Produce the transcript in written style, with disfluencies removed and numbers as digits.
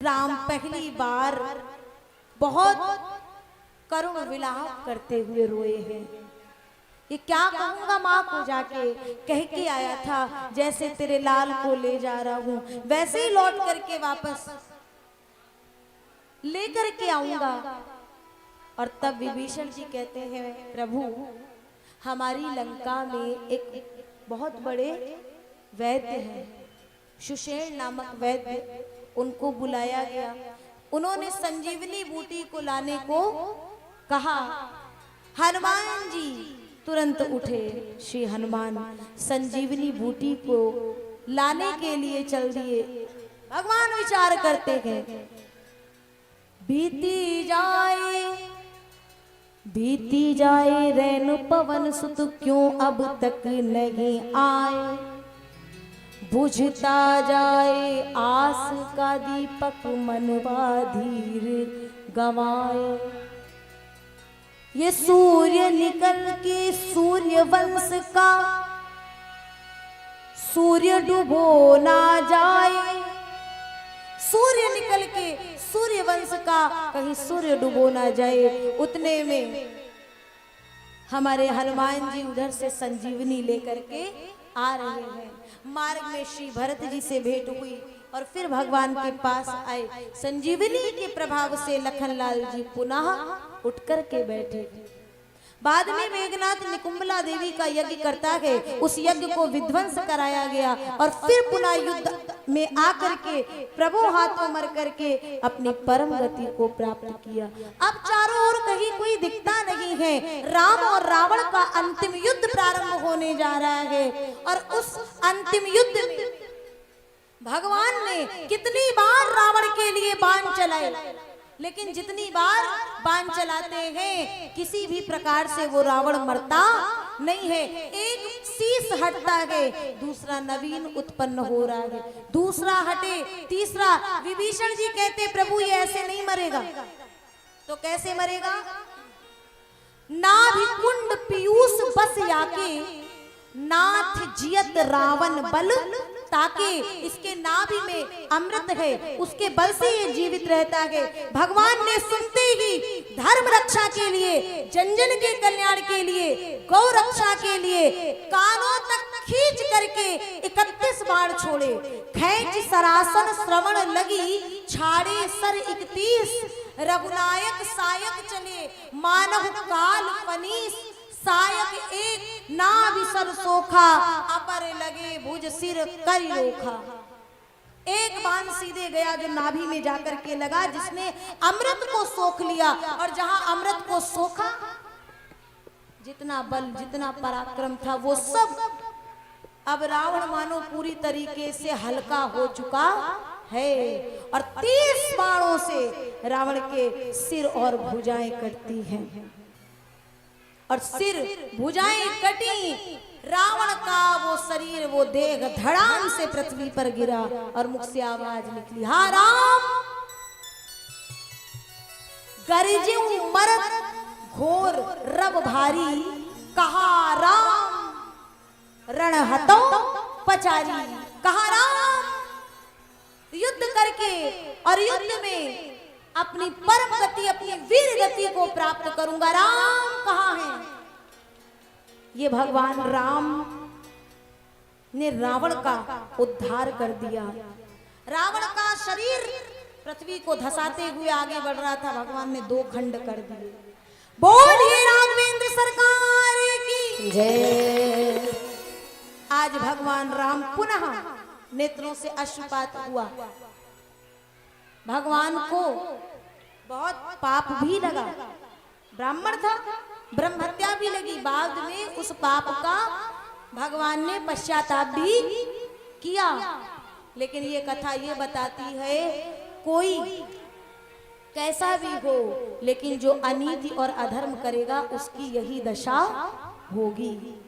राम पहली बार बहुत करुण विलाप करते हुए रोए हैं। ये क्या कहूंगा माँ को जाके, कह के आया था जैसे तेरे लाल को ले जा रहा हूं वैसे ही लौट करके वापस लेकर के आऊंगा। और तब विभीषण जी कहते हैं प्रभु हमारी लंका में एक बहुत बड़े वैद्य हैं, सुषेण नामक वैद्य, उनको बुलाया गया। उन्होंने संजीवनी बूटी को लाने को कहा। हनुमान जी तुरंत उठे। श्री हनुमान संजीवनी बूटी को लाने के लिए चल दिए। भगवान विचार करते हैं बीती जाए रैन पवन सुत क्यों अब तक नहीं आए। बुझता जाए आस का दीपक मनवा धीर गवाए। ये सूर्य निकल के सूर्य वंश का सूर्य डूबो ना जाए। सूर्य निकल के सूर्य वंश का कहीं सूर्य डूबो ना जाए। उतने में हमारे हनुमान जी उधर से संजीवनी लेकर के आ रहे हैं। मार्ग में श्री भरत जी से भेंट हुई और फिर भगवान के पास आए। संजीवनी के प्रभाव से लखनलाल जी पुनः उठ कर के बैठे। बाद में मेघनाथ निकुंभला देवी का यज्ञ करता है, उस यज्ञ को विध्वंस कराया गया और फिर पुनः युद्ध में आकर के प्रभु हाथों मर करके अपनी परम गति को प्राप्त किया। अब चारों ओर कहीं कोई दिखता नहीं है। राम और रावण का अंतिम युद्ध प्रारंभ होने जा रहा है और उस अंतिम युद्ध में भगवान ने कितनी बार रावण के लिए बाण चलाए, लेकिन जितनी बार बाण चलाते हैं किसी भी प्रकार से वो रावण मरता नहीं है। एक शीश हटता है, दूसरा नवीन उत्पन्न हो रहा है, दूसरा हटे, तीसरा। विभीषण जी कहते प्रभु ये ऐसे नहीं मरेगा। तो कैसे मरेगा? नाभि कुंड पीयूष बस याके नाथ जियत रावण बल ताके। इसके नाभि में अमृत है, उसके बल से ये जीवित रहता है। भगवान ने सुनते ही धर्म रक्षा के लिए, जन जन के कल्याण के लिए, गौ रक्षा के लिए कानों तक खींच करके 31 बाण छोड़े। खैंच सरासन श्रवण लगी छाड़े सर 31। रघुनायक सायक चले मानव काल फनीस। सायक एक नाभि सर सोखा अपर लगे भुज सिर कर रोखा। एक बाण सीधे गया जो नाभि में जाकर के लगा, जिसने अमृत को सोख लिया। और जहां अमृत को सोखा, जितना बल जितना पराक्रम था वो सब अब रावण मानो पूरी तरीके से हल्का हो चुका है। और 30 बाणों से रावण के सिर और भुजाएं कटती हैं। और सिर भुजाएं कटी, रावण का वो शरीर वो देह धड़ाम से पृथ्वी पर गिरा और मुख से आवाज निकली, हा राम। गरिज्यों मरत घोर रब भारी कहा राम। रण हतो पचारी कहा राम। युद्ध करके और युद्ध में अपनी परम गति, अपनी वीर गति को प्राप्त करूंगा। राम कहाँ है? ये भगवान राम ने रावण का उद्धार कर दिया। रावण का शरीर पृथ्वी को धसाते हुए आगे बढ़ रहा था, भगवान ने 2 खंड कर दिए। बोलिए राघवेंद्र सरकार की जय। आज भगवान राम पुनः नेत्रों से अश्रुपात हुआ। भगवान को बहुत पाप भी लगा, ब्राह्मण था, ब्रह्म हत्या भी लगी। बाद में उस पाप का भगवान ने पश्चाताप भी किया। लेकिन ये कथा ये बताती है कोई कैसा भी हो, लेकिन जो अनीति और अधर्म करेगा उसकी यही दशा होगी।